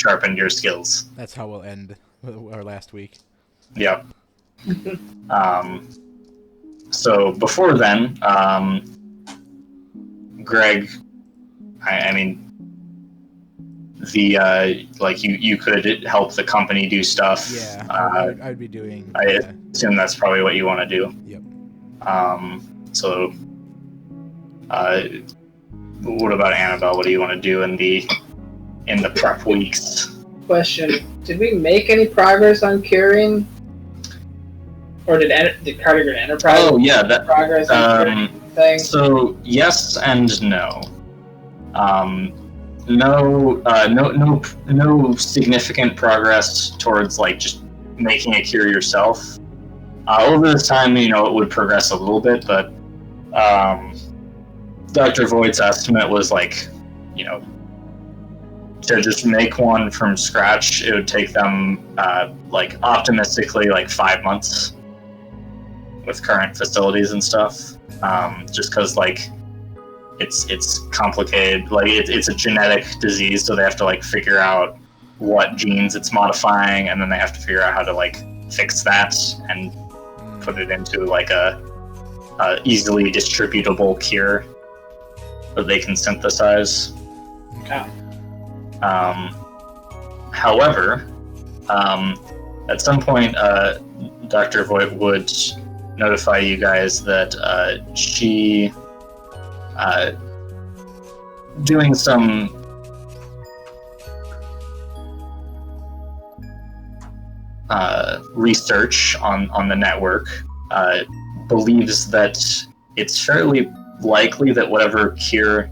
sharpened your skills. That's how we'll end our last week. Yep. So before then, Greg, I mean, like you could help the company do stuff. Yeah, I'd be doing. I assume that's probably what you want to do. Yep. So, what about Annabelle? What do you want to do in the prep weeks? Question: did we make any progress on curing, or did Cardigan Enterprise? Oh yeah, that progress on curing thing? So yes and no. No significant progress towards like just making a cure yourself. Over this time, it would progress a little bit, but Dr. Voigt's estimate was like, to just make one from scratch, it would take them like optimistically like 5 months with current facilities and stuff. Just because like it's complicated, like it's a genetic disease, so they have to like figure out what genes it's modifying, and then they have to figure out how to like fix that and put it into like a easily distributable cure that they can synthesize. Okay. However, at some point, Dr. Voight would notify you guys that she doing some research on the network, believes that it's fairly likely that whatever cure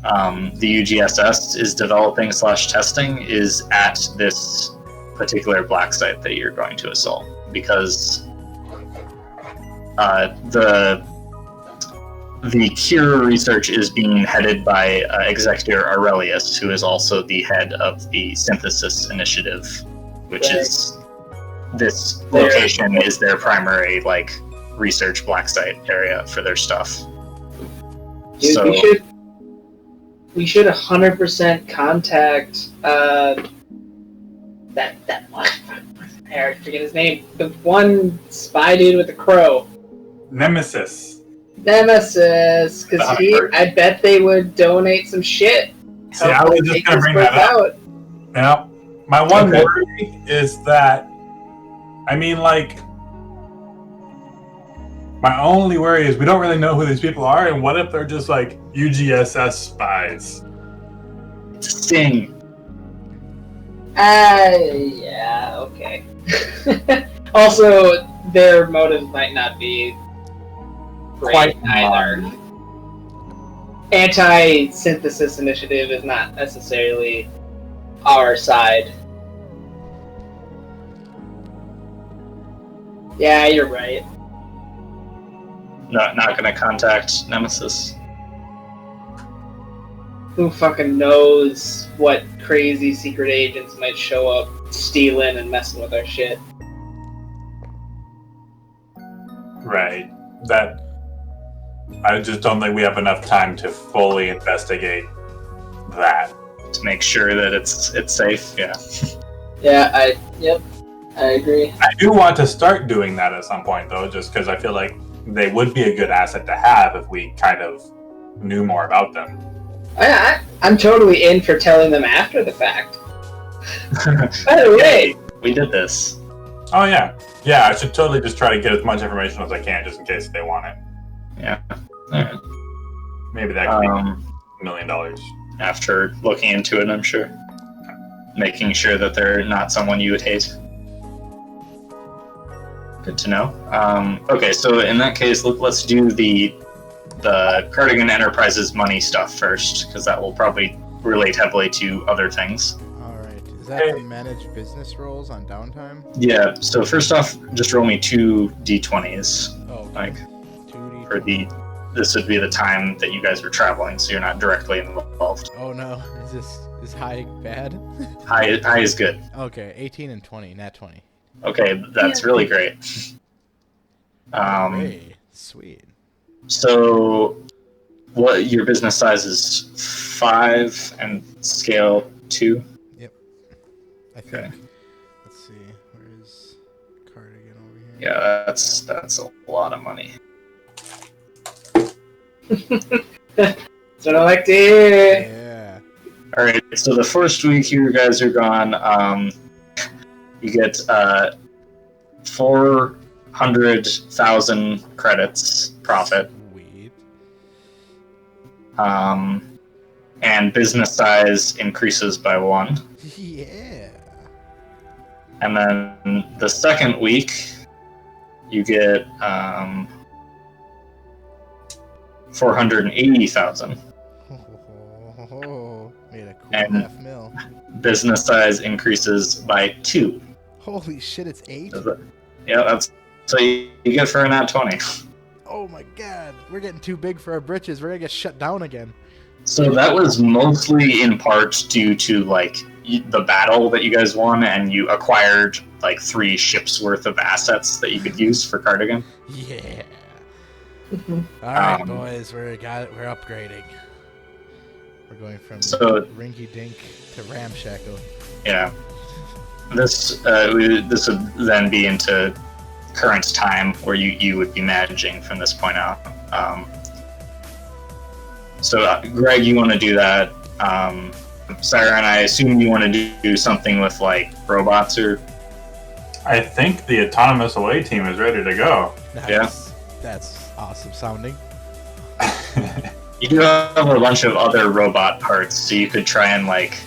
the UGSS is developing / testing is at this particular black site that you're going to assault, because the cure research is being headed by Executor Aurelius, who is also the head of the Synthesis Initiative, which is this location is their primary like research black site area for their stuff. Dude, So we should 100% contact that one. I forget his name. The one spy dude with the crow. Nemesis, because I bet they would donate some shit. See, I was just going to bring that up. Now, my one worry is that, I mean, like, my only worry is we don't really know who these people are, and what if they're just, like, UGSS spies? Sting. Yeah, okay. Also, their motives might not be great either. Anti-synthesis initiative is not necessarily our side. Yeah, you're right. Not going to contact Nemesis. Who fucking knows what crazy secret agents might show up stealing and messing with our shit. Right. That, I just don't think we have enough time to fully investigate that. To make sure that it's safe, yeah. Yeah, I agree. I do want to start doing that at some point, though, just because I feel like they would be a good asset to have if we kind of knew more about them. I'm totally in for telling them after the fact. By the way, we did this. Oh, yeah. Yeah, I should totally just try to get as much information as I can, just in case they want it. Yeah. Alright. Maybe that could be $1 million. After looking into it, I'm sure. Making sure that they're not someone you would hate. Good to know. Okay, so in that case, let's do the Cardigan Enterprises money stuff first, because that will probably relate heavily to other things. Alright, is that to manage business roles on downtime? Yeah, so first off, just roll me 2 d20s. Oh, okay. Like, 2D. for this would be the time that you guys were traveling, so you're not directly involved. Oh no, is high bad? High is good. Okay, 18 and 20, nat 20. Okay, that's really great. Hey, sweet. So, what your business size is 5 and scale 2? Yep. I think. Let's see. Where is Cardigan over here? Yeah, that's a lot of money. That's what I like to hear. Yeah. All right, so the first week you guys are gone, you get 400,000 credits profit, Sweet. and business size increases by 1. Yeah. And then the second week, you get 480,000. Oh, made a cool And- $500,000. Business size increases by 2. Holy shit! It's 8. Yeah, that's so you get for a nat 20. Oh my god, we're getting too big for our britches. We're gonna get shut down again. So that was mostly in part due to like the battle that you guys won, and you acquired like 3 ships worth of assets that you could use for Cardigan. Yeah. All right, Um, boys, we're upgrading. We're going from So- rinky dink to ramshackle. Yeah. This would then be into current time where you would be managing from this point out. So Greg, you want to do that. Siren, I assume you want to do something with like robots or. I think the autonomous away team is ready to go. Nice. Yeah. That's awesome sounding. You do have a bunch of other robot parts, so you could try and like.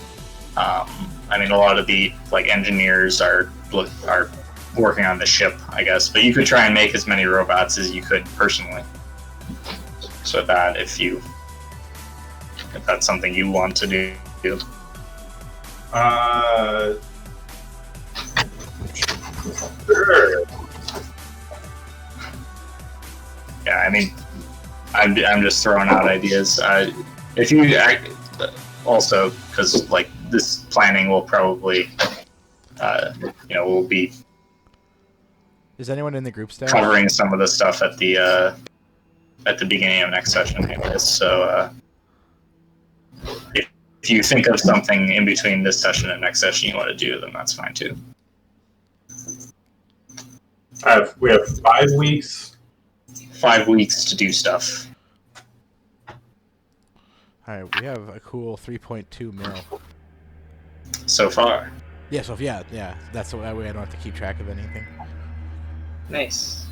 I mean, a lot of the like engineers are working on the ship, I guess, but you could try and make as many robots as you could personally. So that if that's something you want to do. Sure. Yeah, I mean, I'm just throwing out ideas. If you also, because like this planning will probably, we'll be Is anyone in the group staff? covering some of the stuff at the beginning of next session, anyways. So if you think of something in between this session and next session you want to do, then that's fine too. We have 5 weeks. 5 weeks to do stuff. Alright, we have a cool 3.2 mil. So far. Yeah, so yeah, that's the way I don't have to keep track of anything. Nice.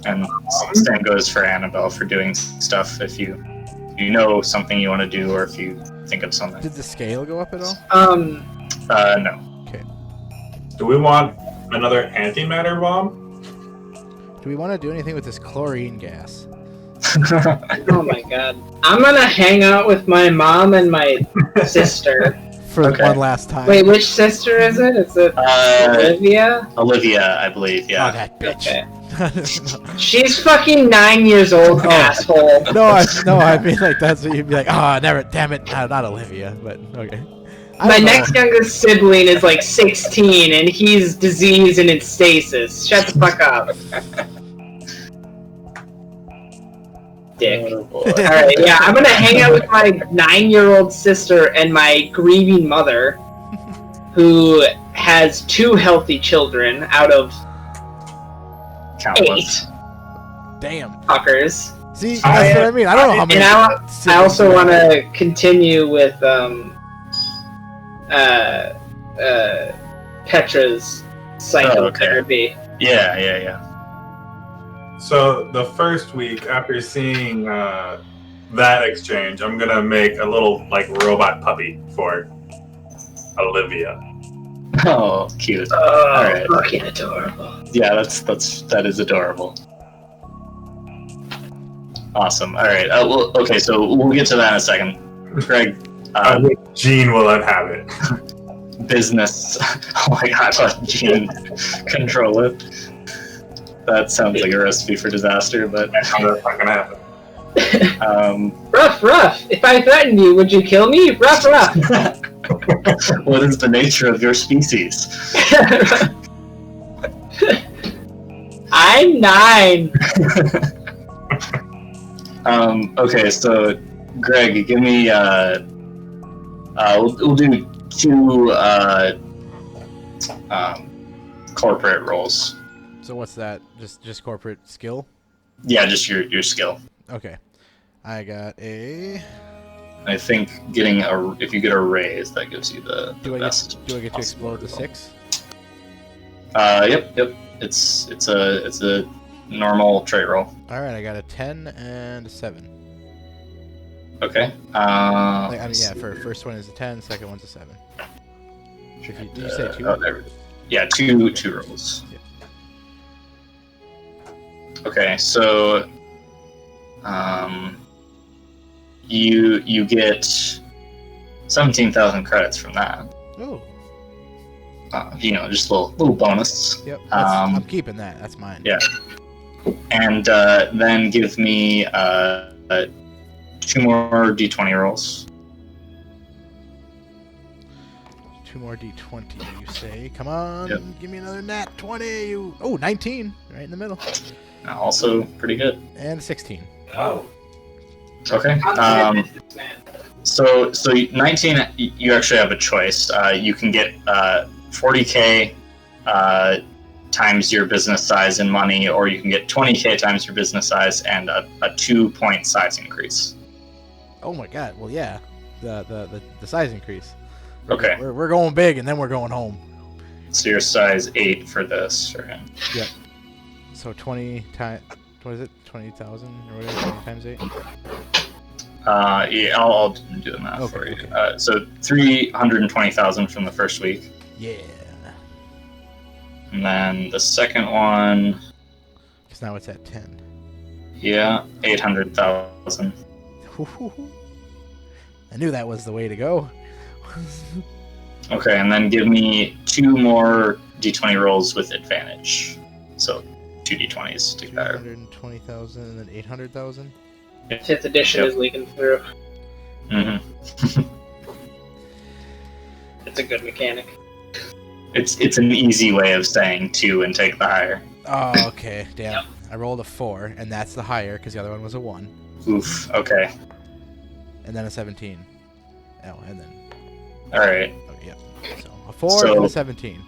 And same goes for Annabelle for doing stuff if you know something you want to do or if you think of something. Did the scale go up at all? No. Do we want another antimatter bomb? Do we want to do anything with this chlorine gas? Oh my god. I'm gonna hang out with my mom and my sister. For Okay. one last time. Wait, which sister is it? Is it Olivia? Olivia, I believe, Oh, yeah. that bitch. Okay. She's fucking 9 years old, asshole. No, I mean like that's what you'd be like. Oh, never, damn it, not Olivia, but okay. I My don't know. next youngest sibling is like 16, and he's diseased and in stasis. Shut the fuck up. Dick. Oh, boy. Alright, yeah, I'm gonna hang out with my 9-year-old sister and my grieving mother, who has 2 healthy children out of 8 Countless. Damn. fuckers. See, that's what I mean. I don't know how many. And I also want to continue with Petra's psychotherapy. Yeah. So the first week after seeing that exchange, I'm gonna make a little like robot puppy for Olivia. Oh, cute. Oh, Alright. fucking adorable. Yeah, that is adorable. Awesome. All right. Okay, so we'll get to that in a second. Greg, I think Gene will inhabit. business. Oh my god, let Gene control it. That sounds like a recipe for disaster, but That's not gonna happen. Ruff. If I threatened you, would you kill me? Ruff. what is the nature of your species? I'm 9. Okay, so Greg, give me We'll do 2 corporate rolls. So what's that? Just corporate skill? Yeah, just your skill. Okay. I got a. I think if you get a raise, that gives you the best. Do I get to explode the 6? Yep. It's a normal trait roll. All right, I got a 10 and a 7. Okay. For first one is a 10, second one's a 7. Did you say 2? Oh, there. Yeah, two rolls. Yep. Okay, so you get 17,000 credits from that. Oh. Just a little bonus. Yep. I'm keeping that. That's mine. Yeah. And then give me 2 more d20 rolls. 2 more d20, you say. Come on, Yep. give me another nat 20. Oh, 19, right in the middle. Also pretty good. And 16. Oh. Okay. So 19, you actually have a choice. You can get 40k times your business size in money, or you can get 20k times your business size and a 2-point size increase. Oh my god. Well, yeah. The size increase. Okay. We're going big, and then we're going home. So your size 8 for this for him. Yep. So 20 times. What is it? 20,000 or whatever? 20 times 8. Yeah, I'll do the math for you. Okay. So 320,000 from the first week, Yeah. and then the second one, Because now it's at 10. yeah, 800,000. I knew that was the way to go. Okay, and then give me 2 more d20 rolls with advantage. So 2 d20s to compare. 320,000 and then 800,000. 5th edition Yep. is leaking through. Mm-hmm. It's a good mechanic. It's an easy way of saying 2 and take the higher. Oh, okay. Damn. I rolled a 4, and that's the higher because the other one was a 1, Oof. Okay. and then a 17. Oh, and then. All right. Oh, yeah. So a 4 So- and a 17.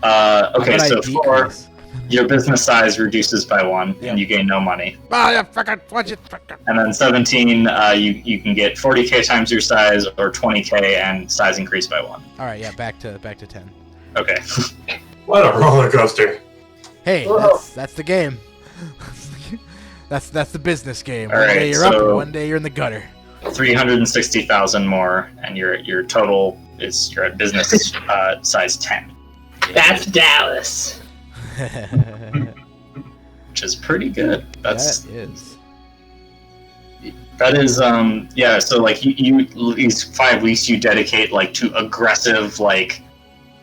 Okay. How So about I 4. decrease? Your business size reduces by 1, Yep. and you gain no money. Ah, yeah, fucking watch it. Fucking. And then 17, you can get 40k times your size or 20k and size increase by 1. All right, yeah, back to 10. Okay. What a roller coaster! Hey, Whoa. that's the game. that's the business game. All One day right, you're up, so- and one day you're in the gutter. 360,000 more, and your total is you're at business size 10, That's Dallas. which is pretty good. That is. That is yeah. So like you these 5 weeks you dedicate like to aggressive like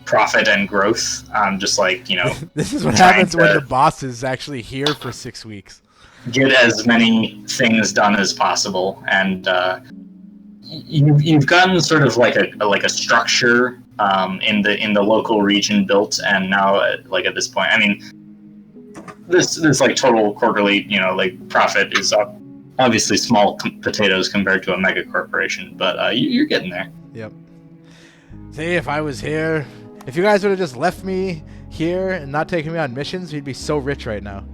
profit and growth. Just like This is what trying happens when to- the boss is actually here for 6 weeks. get as many things done as possible, and you've gotten sort of like a structure in the local region built, and now like at this point, I mean, this like total quarterly like profit is obviously small potatoes compared to a mega corporation, but you're getting there. Yep. See, if I was here, if you guys would have just left me here and not taken me on missions, we'd be so rich right now.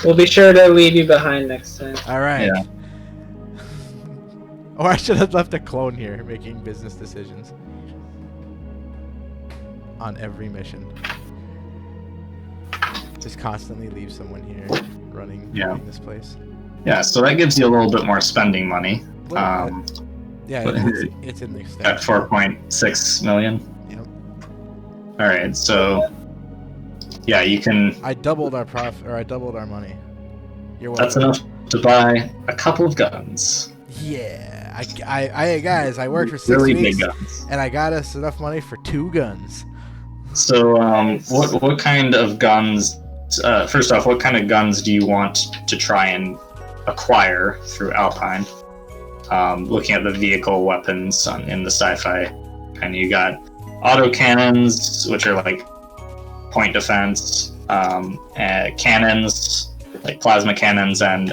We'll be sure to leave you behind next time. All right. Yeah. Or I should have left a clone here making business decisions on every mission. Just constantly leave someone here running this place. Yeah, so that gives you a little bit more spending money. Yeah, but- it's in the At stat. 4.6 million. Yep. All right, so yeah, you can. I doubled our profit, or I doubled our money. You're That's welcome. enough to buy a couple of guns. Yeah, I guys, I worked for 6 Really weeks, big guns. and I got us enough money for 2 guns. So, what kind of guns? First off, what kind of guns do you want to try and acquire through Alpine? Looking at the vehicle weapons in the sci-fi, and you got autocannons, which are like point defense, cannons, like plasma cannons, and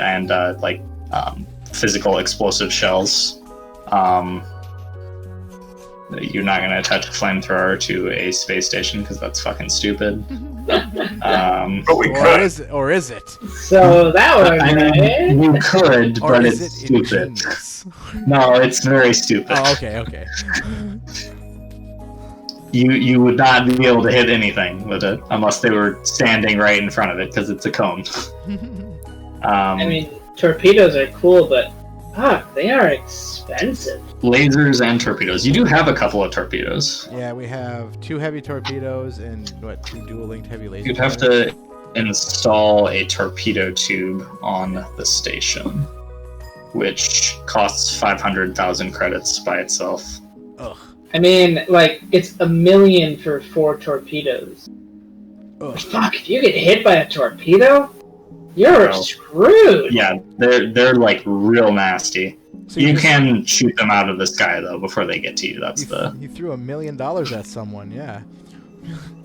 physical explosive shells. You're not going to attach a flamethrower to a space station because that's fucking stupid. But we Or could. is it? So that was I mean, you could, Or but is it's it stupid. ingenious? No, it's very stupid. Oh, okay. You would not be able to hit anything with it unless they were standing right in front of it because it's a cone. I mean, torpedoes are cool, but fuck, they are expensive. Lasers and torpedoes. You do have a couple of torpedoes. Yeah, we have 2 heavy torpedoes and 2 dual-linked heavy lasers. You'd have to install a torpedo tube on the station, which costs 500,000 credits by itself. Ugh. I mean, like, it's $1 million for 4 torpedoes. Ugh. Fuck, if you get hit by a torpedo, you're Oh. screwed. Yeah, they're like real nasty. So You just- can shoot them out of the sky though before they get to you. That's the. You threw $1 million at someone, yeah.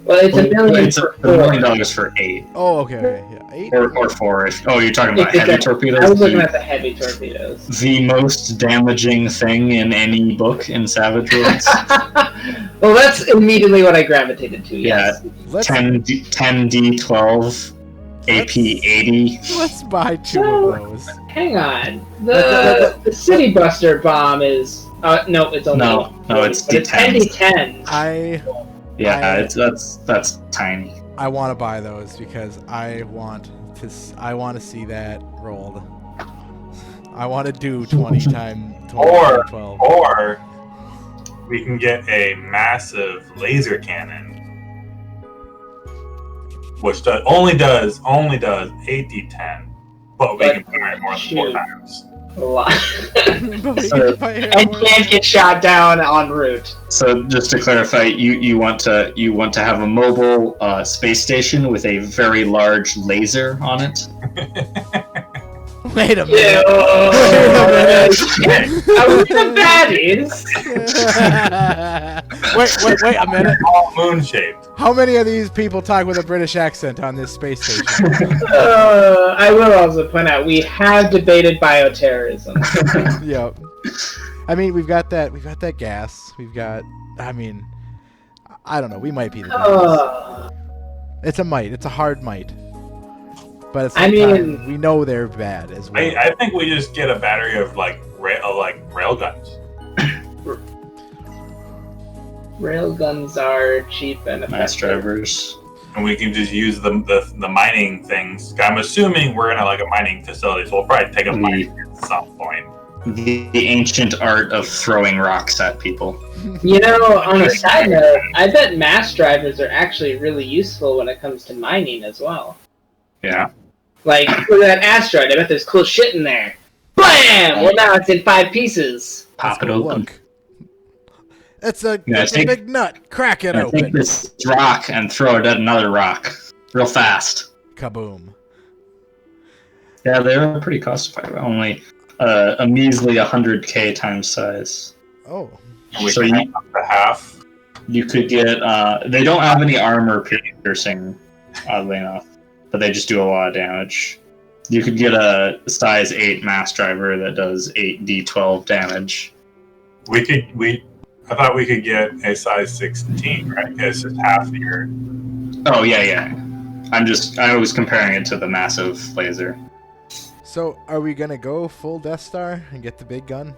Well, it's $1 million It's for $1 million 4. for 8 Oh, okay, yeah. 8? or 4. Oh, you're talking about It's heavy like- torpedoes. I was looking at the heavy torpedoes. The most damaging thing in any book in Savage Worlds. Well, that's immediately what I gravitated to, yes. Let's 10D12 AP 80. let's buy 2 So- of those. Hang on. The City Buster bomb is... no, it's only... No, it's but it's D10. 10D10. Yeah, that's tiny. I want to buy those because I want to see that rolled. I want to do 20 times 12. Or we can get a massive laser cannon, which only does 8d10, but we can fire it more than 4 Shoot. times. A lot. But we So- can fire And more. can't get shot down en route. So just to clarify, you want to have a mobile space station with a very large laser on it. Wait a Yeah. minute. Are we the baddies? wait a minute. All moon shaped. How many of these people talk with a British accent on this space station? I will also point out we have debated bioterrorism. Yep. I mean, we've got that gas. I don't know. We might be the bad. It's a might. It's a hard might. But at the same time, we know they're bad as well. I think we just get a battery of rail guns. Railguns are cheap and Mass effective. drivers. And we can just use the mining things. I'm assuming we're in a mining facility, so we'll probably take a mine at some point. The ancient art of throwing rocks at people. You know, on a side note, I bet mass drivers are actually really useful when it comes to mining as well. Yeah. Like, look at that asteroid. I bet there's cool shit in there. Blam! Well, now it's in 5 pieces. Pop it open. Look. It's a Yeah, it's a big nut. Crack it Take open. this rock and throw it at another rock, real fast. Kaboom. Yeah, they're pretty cost effective. Only a measly 100k times size. Oh. We So can you- have up to half. You could get. They don't have any armor piercing, oddly enough, but they just do a lot of damage. You could get a size 8 mass driver that does 8d12 damage. I thought we could get a size 16, right? It's just half your. Oh yeah. I was comparing it to the massive laser. So, are we gonna go full Death Star and get the big gun?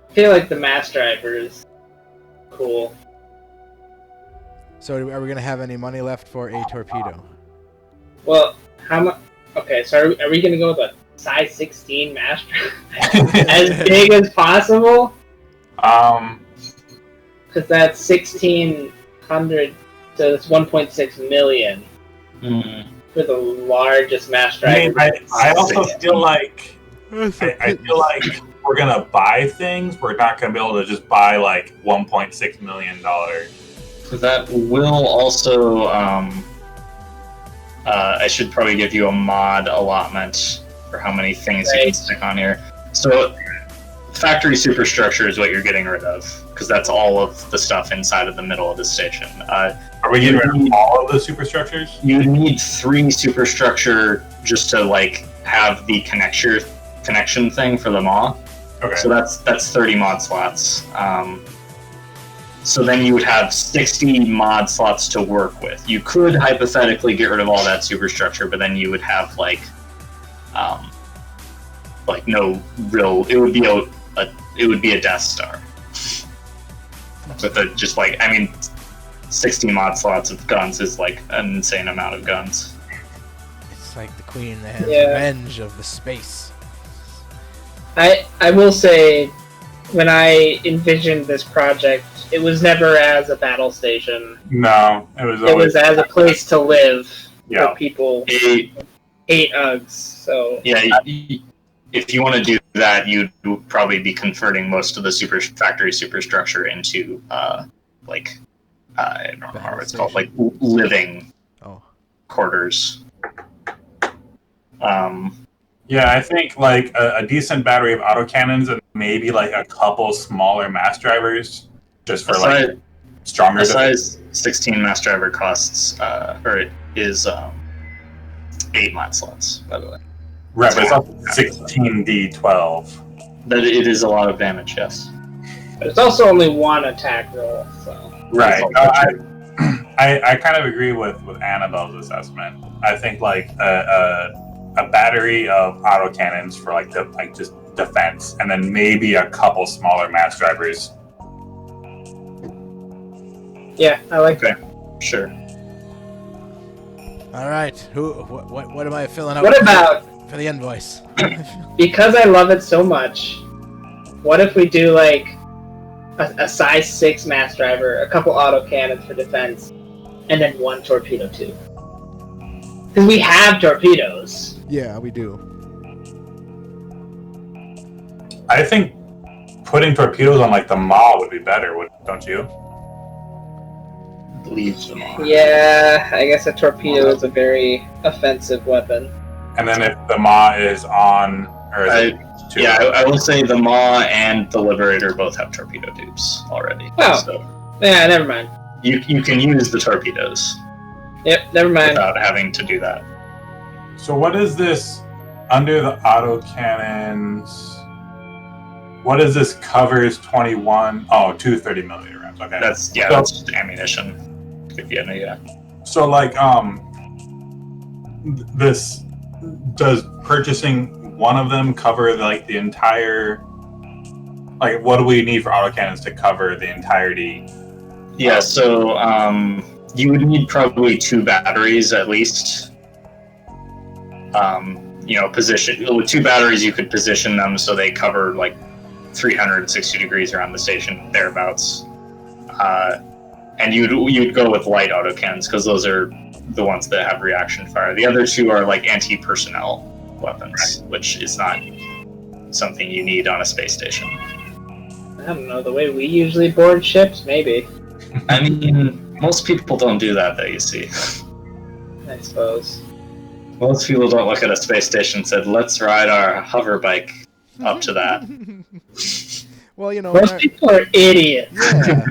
I feel like the mass driver is cool. So, are we gonna have any money left for a torpedo? Well, how much? Okay, so are we gonna go with a size 16 mass driver? As big as possible? Because that's 1,600, so that's 1.6 million for the largest mass driver. I also feel like I feel like we're gonna buy things. We're not gonna be able to just buy $1.6 million. That will also. I should probably give you a mod allotment for how many things you can stick on here. So, factory superstructure is what you're getting rid of, because that's all of the stuff inside of the middle of the station. Are we getting rid of all of the superstructures? You need 3 superstructure just to have the connection thing for them all. Okay. So that's 30 mod slots. So then you would have 60 mod slots to work with. You could hypothetically get rid of all that superstructure, but then you would have like no real. It would be a Death Star. With a just like, I mean, 60 mod slots of guns is like an insane amount of guns. It's like the queen that has Yeah. revenge of the space. I will say, when I envisioned this project, it was never as a battle station. No, it was It always was as a place to live Yeah. where people It, hate Uggs. So yeah, if you want to do that, you'd probably be converting most of the factory superstructure into I don't remember what it's called, like living Oh. quarters. Yeah, I think like a decent battery of autocannons and maybe like a couple smaller mass drivers, just for like stronger. A size 16 mass driver costs, or it is 8 mod slots, by the way. Right, but it's up to 16d12. That it is a lot of damage, yes. but it's also only one attack roll. So Right. That's I kind of agree with Annabelle's assessment. I think like a battery of autocannons for like just defense, and then maybe a couple smaller mass drivers. yeah, I like that. Sure. All right. What am I filling out? What about, for the invoice? because I love it so much, what if we do like a size 6 mass driver, a couple autocannons for defense, and then one torpedo tube? Because we have torpedoes. Yeah, we do. I think putting torpedoes on like the Maw would be better, don't you? Leave them on. Yeah, I guess a torpedo is a very offensive weapon. And then if the Maw is on, or is it two? Yeah, I will say the Maw and the Liberator both have torpedo tubes already. Oh. So Yeah, never mind. you can use the torpedoes Yep, never mind. without having to do that. So what is this under the autocannons? What is this covers 21? Oh, 230 millimeter rounds. Okay. That's So- that's just ammunition. If you know, yeah. So like this does purchasing one of them cover like the entire, like what do we need for autocannons to cover the entirety? Yeah, so you would need probably 2 batteries at least. Position with 2 batteries, you could position them so they cover like 360 degrees around the station, thereabouts. And you'd go with light autocannons because those are the ones that have reaction fire. The other 2 are like anti-personnel weapons, which is not something you need on a space station. I don't know, the way we usually board ships, maybe. I mean, most people don't do that you see. I suppose. Most people don't look at a space station and said, let's ride our hover bike up to that. Well, you know, Most people are idiots. yeah,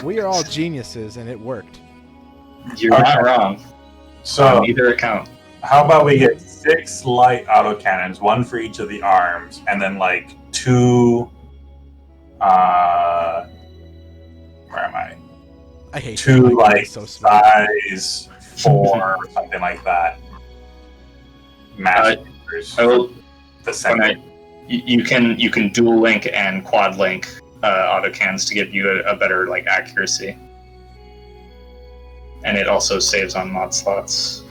we are all geniuses, and it worked. You're not wrong So on either account. how about we get 6 light autocannons, 1 for each of the arms, and then like 2 where am I? I hate 2 that. like It's so smart. size 4 or something like that. Mass I will, the center. you can dual link and quad link autocannons to give you a better like accuracy, and it also saves on mod slots.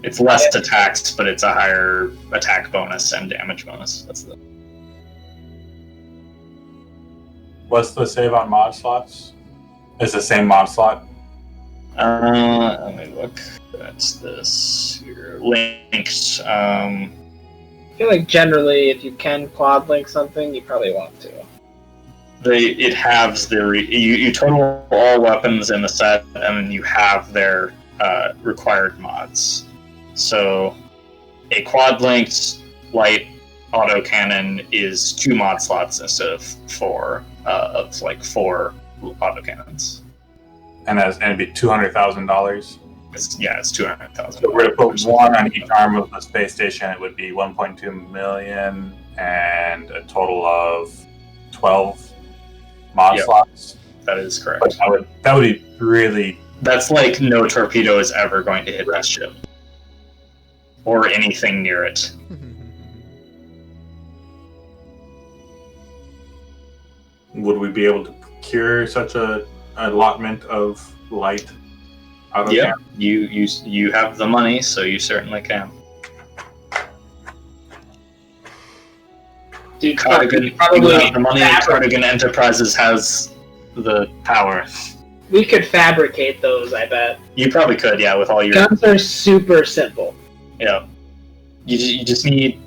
It's less attacks, but it's a higher attack bonus and damage bonus. That's the What's the save on mod slots? It's the same mod slot. let me look. That's this here. Linked. I feel like generally, if you can quad link something, you probably want to. It halves the you total all weapons in the set, and then you have their required mods. So a quad linked light autocannon is 2 mod slots instead of 4 autocannons. And it'd be $200,000. It's 200,000. So we're to put one on each arm of the space station. It would be 1.2 million and a total of 12 mod Yep. slots. That is correct. But that would be really. That's like no torpedo is ever going to hit that ship. Or anything near it. Would we be able to procure such a allotment of light? Out of Yeah, camp? you have the money, so you certainly can. Dude, Cardigan, you probably have the money. Cardigan Enterprises has the power. we could fabricate those. I bet You probably could, yeah, with all your guns are super simple. yeah. You just need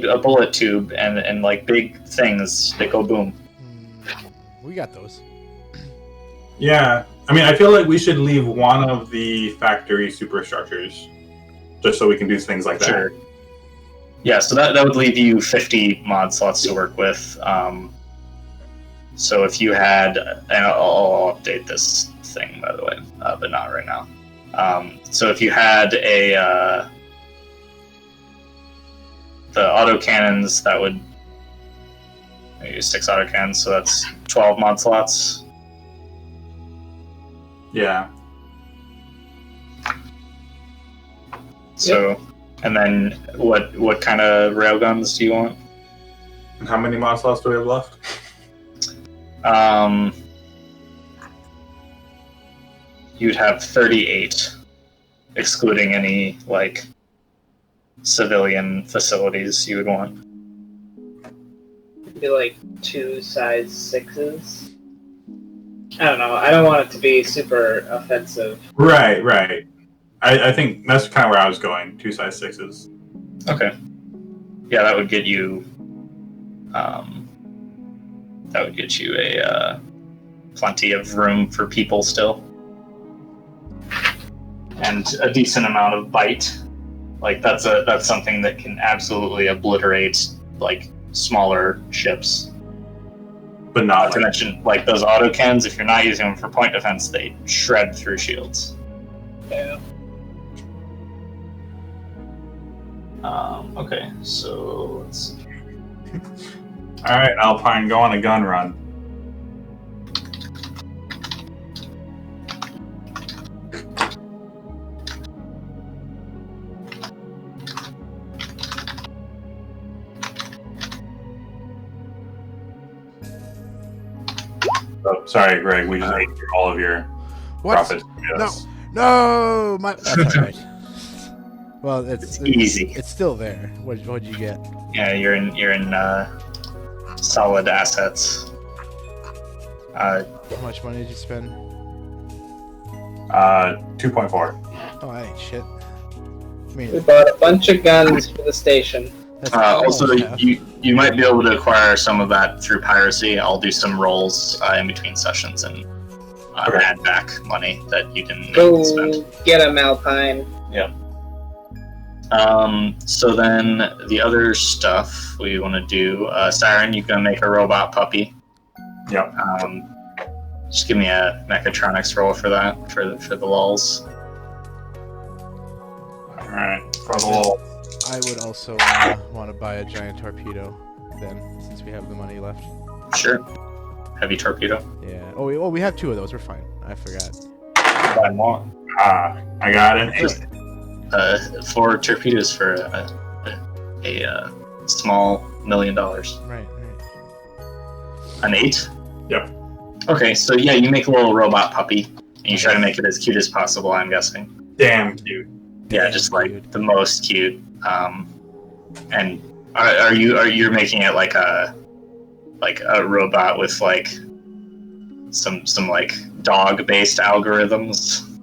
a bullet tube and like big things that go boom. We got those. Yeah. I mean, I feel like we should leave one of the factory superstructures just so we can do things like that. Sure. Yeah, so that would leave you 50 mod slots to work with. So if you had, and I'll update this thing by the way, but not right now. So if you had the autocannons, that would use 6 autocannons, so that's 12 mod slots. Yeah. So, and then what kind of railguns do you want? And how many mod slots do we have left? You'd have 38, excluding any like civilian facilities you would want. It'd be like 2 size 6s. I don't know. I don't want it to be super offensive. Right. I think that's kind of where I was going. 2 size 6s. Okay. Yeah, that would get you. That would get you a plenty of room for people still, and a decent amount of bite. Like that's something that can absolutely obliterate like smaller ships. But Not not to like, mention like those autocannons. If you're not using them for point defense, they shred through shields. Yeah. Okay, so let's see. all right, Alpine, go on a gun run. Oh, sorry, Greg. We just ate through all of your What? profits. No. Yes. No, that's all right. Well, it's easy. It's still there. What'd you get? Yeah, you're in solid assets. How much money did you spend? 2.4. Oh, that ain't shit. I We mean, bought a bunch of guns for the station. that's Also, almost half. you might be able to acquire some of that through piracy. I'll do some rolls in between sessions and Okay. add back money that you didn't Go spend. get him, Alpine. So then the other stuff we want to do, Siren, you can make a robot puppy. Yep. Just give me a mechatronics roll for that, for the lulz. All right. For the little. I would also want to buy a giant torpedo then, since we have the money left. Sure. Heavy torpedo. Yeah. Oh, we have 2 of those. We're fine. I forgot. Buy more. I got an 8. 4 torpedoes for a small $1 million. Right. An 8? Yep. Okay, so yeah, you make a little robot puppy, and you try to make it as cute as possible, I'm guessing. Damn cute. Yeah, just like the most cute. And you're making it like a robot with like some like dog-based algorithms.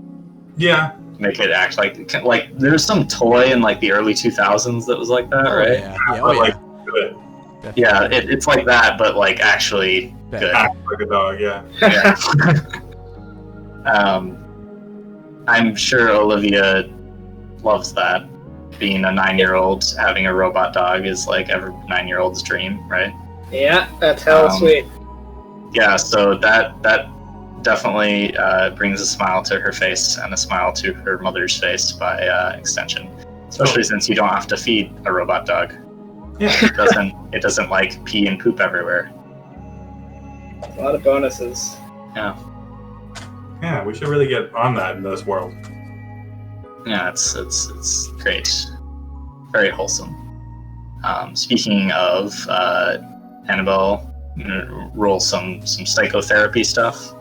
Yeah. Make it act like there's some toy in like the early 2000s that was like that, Oh, right? yeah. But, Oh, yeah. like, good. Definitely. Yeah, it's like that, but like actually Better. good. Act like a dog. Yeah. Yeah. I'm sure Olivia loves that. Being a 9-year-old, having a robot dog is like every 9-year-old's dream, right? Yeah, that's hella sweet. Yeah, so that definitely brings a smile to her face and a smile to her mother's face by extension. Especially since you don't have to feed a robot dog. Yeah. It doesn't like pee and poop everywhere. A lot of bonuses. Yeah, we should really get on that in this world. Yeah, it's great. Very wholesome. Speaking of Annabelle, I'm gonna roll some psychotherapy stuff.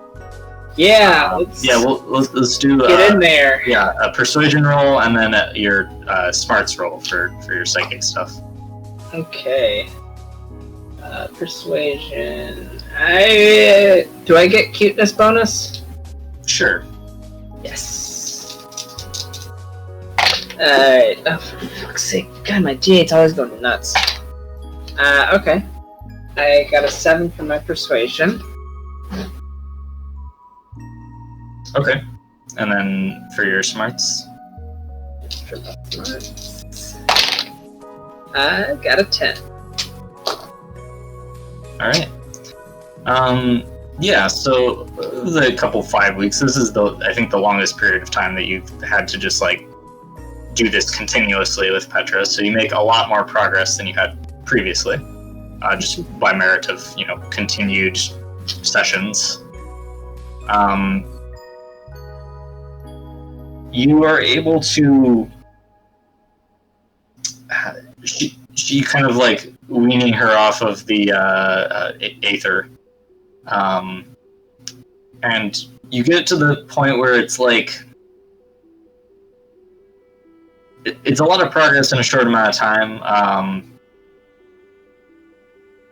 Yeah, let's do get in there. Yeah, a persuasion roll and then your smarts roll for your psychic stuff. Okay. Persuasion. Do I get cuteness bonus? Sure. Yes. Alright. Oh, for fuck's sake. God, my D8's always going nuts. Okay. I got a 7 for my persuasion. Okay. And then for your smarts? For my smarts, I got a 10. Alright. Yeah, so the couple 5 weeks, this is I think the longest period of time that you've had to just like do this continuously with Petra, so you make a lot more progress than you had previously, just by merit of, continued sessions. You are able to... She kind of like weaning her off of the Aether. And you get to the point where it's like... It's a lot of progress in a short amount of time.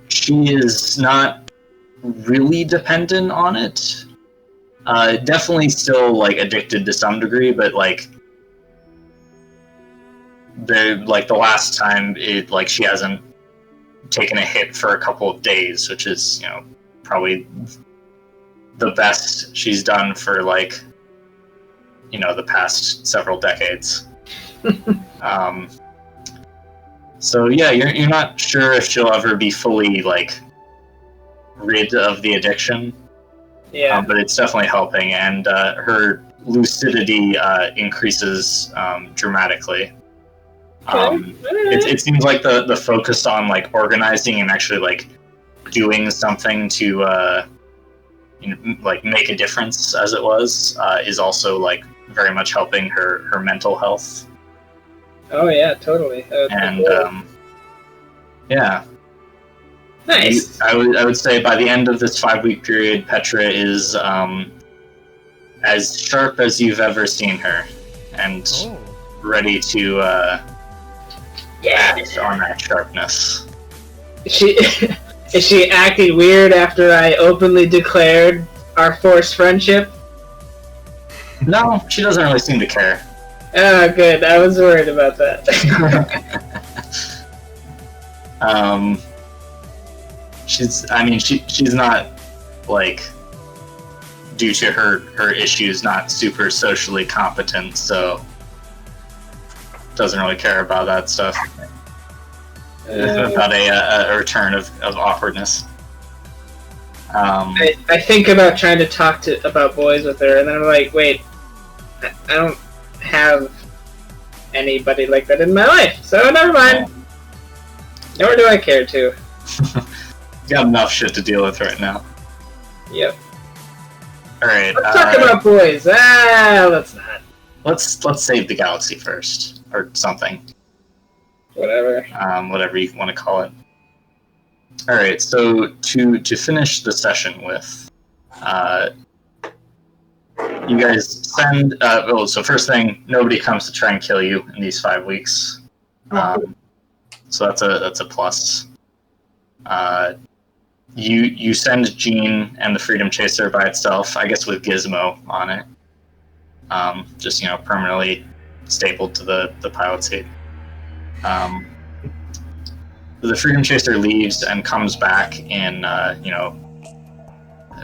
She is not really dependent on it. Definitely still like addicted to some degree, but like the last time she hasn't taken a hit for a couple of days, which is probably the best she's done for the past several decades. So yeah, you're not sure if she'll ever be fully rid of the addiction. Yeah. But it's definitely helping, and her lucidity increases dramatically. It seems like the focus on organizing and actually doing something to make a difference, as it was, is also very much helping her mental health. Oh yeah, totally. And yeah. Nice. I would say by the end of this 5-week period, Petra is as sharp as you've ever seen her, and ready to act on that sharpness. Is she acting weird after I openly declared our forced friendship? No, she doesn't really seem to care. Oh, good. I was worried about that. She's not due to her issues, not super socially competent, so doesn't really care about that stuff. About a return of awkwardness. I think about trying to talk about boys with her, and then I'm like, wait, I don't have anybody like that in my life, so never mind. Nor do I care to. Got enough shit to deal with right now. Yep. Alright. Let's talk about boys. Let's not. Let's save the galaxy first, or something. Whatever. Whatever you want to call it. Alright, so to finish the session with, you guys send, so first thing, nobody comes to try and kill you in these 5 weeks. So that's a plus. You send Jean and the Freedom Chaser by itself, I guess with Gizmo on it. Just, permanently stapled to the pilot seat. The Freedom Chaser leaves and comes back in, it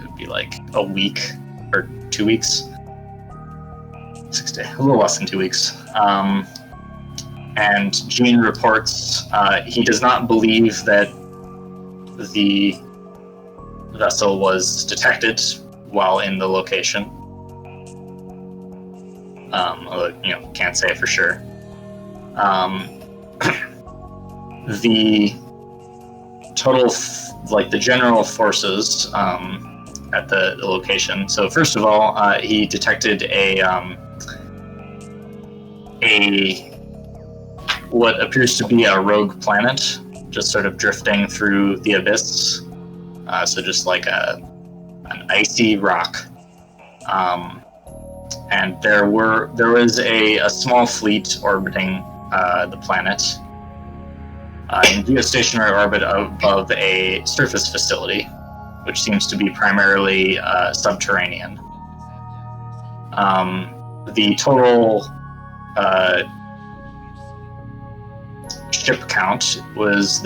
would be a week or 2 weeks. 6 days, a little less than 2 weeks. And Jean reports he does not believe that the vessel was detected while in the location. Although, can't say for sure. The total, the general forces at the location. So first of all, he detected a what appears to be a rogue planet, just sort of drifting through the abyss. So just like an icy rock. And there was a small fleet orbiting the planet in geostationary orbit above a surface facility, which seems to be primarily subterranean. The total ship count was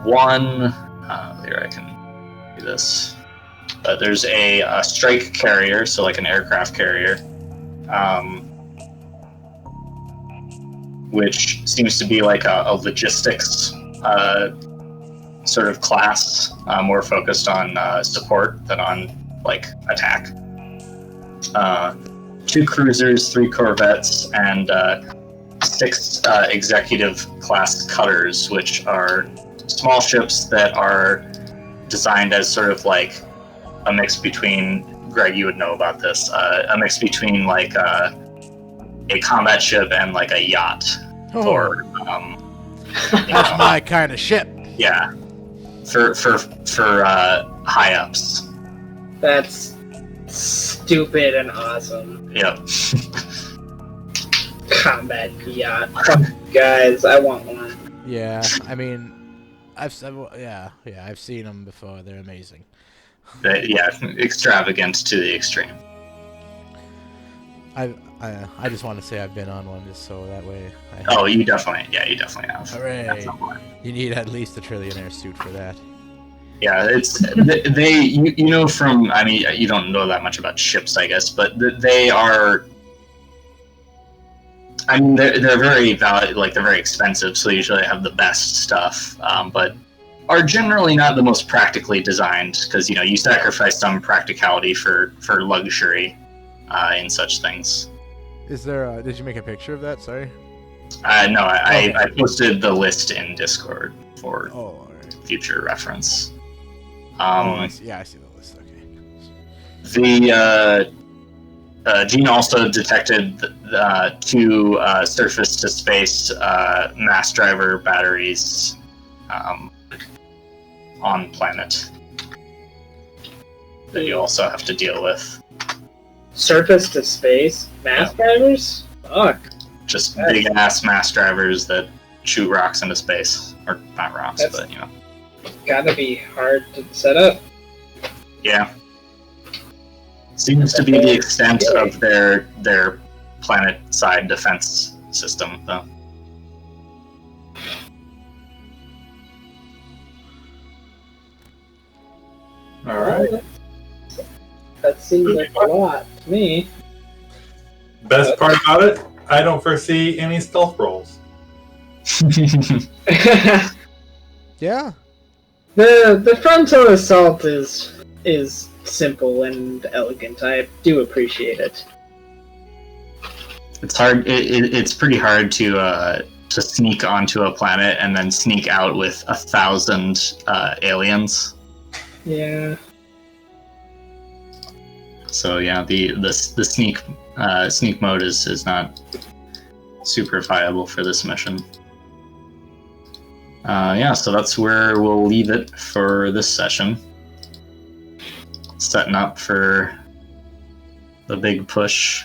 one. Here I can do this. There's a strike carrier, so like an aircraft carrier, which seems to be like a logistics sort of class, more focused on support than on like attack. 2 cruisers, 3 corvettes, and 6 executive class cutters, which are small ships that are designed as sort of like a mix between, Greg, you would know about this, a mix between like a combat ship and like a yacht. Or that's my kind of ship. Yeah, for high ups. That's stupid and awesome. Yep. Combat yacht. Fuck, guys, I want one. Yeah, I mean, I've seen them before. They're amazing. Extravagant to the extreme. I just want to say I've been on one, just so that way. You definitely have. Hooray! You need at least a trillionaire suit for that. Yeah, it's from. I mean, you don't know that much about ships, I guess, but they are. I mean, they're very valid. Like they're very expensive, so they usually have the best stuff, but are generally not the most practically designed because you sacrifice some practicality for luxury in such things. Is there? Did you make a picture of that? Sorry. No, I posted the list in Discord for alright. Future reference. I see the list. Okay. Gene also detected 2 surface-to-space mass driver batteries on planet that you also have to deal with. Surface to space mass drivers? Fuck. Just big-ass mass drivers that shoot rocks into space. Or not rocks, but Gotta be hard to set up. Yeah. Seems to be the extent of their planet-side defense system, though. Alright. That seems like a lot to me. Best part about it, I don't foresee any stealth rolls. Yeah. The frontal assault is simple and elegant. I do appreciate it. It's hard. It's pretty hard to sneak onto a planet and then sneak out with 1,000 aliens. Yeah. So yeah, the sneak mode is not super viable for this mission. So that's where we'll leave it for this session. Setting up for the big push.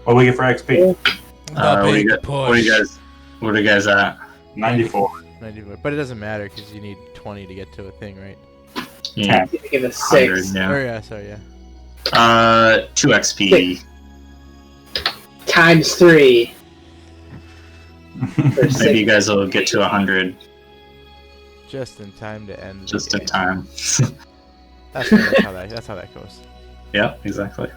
What do we get for XP? The big push. What are you guys at? 94. 94. But it doesn't matter because you need 20 to get to a thing, right? Yeah. Give it a 6. Yeah. Oh yeah, sorry, yeah. 2 XP. Times 3. Maybe you guys will get to 100 Just in time to end. just in time. That's how that goes. Yeah, exactly.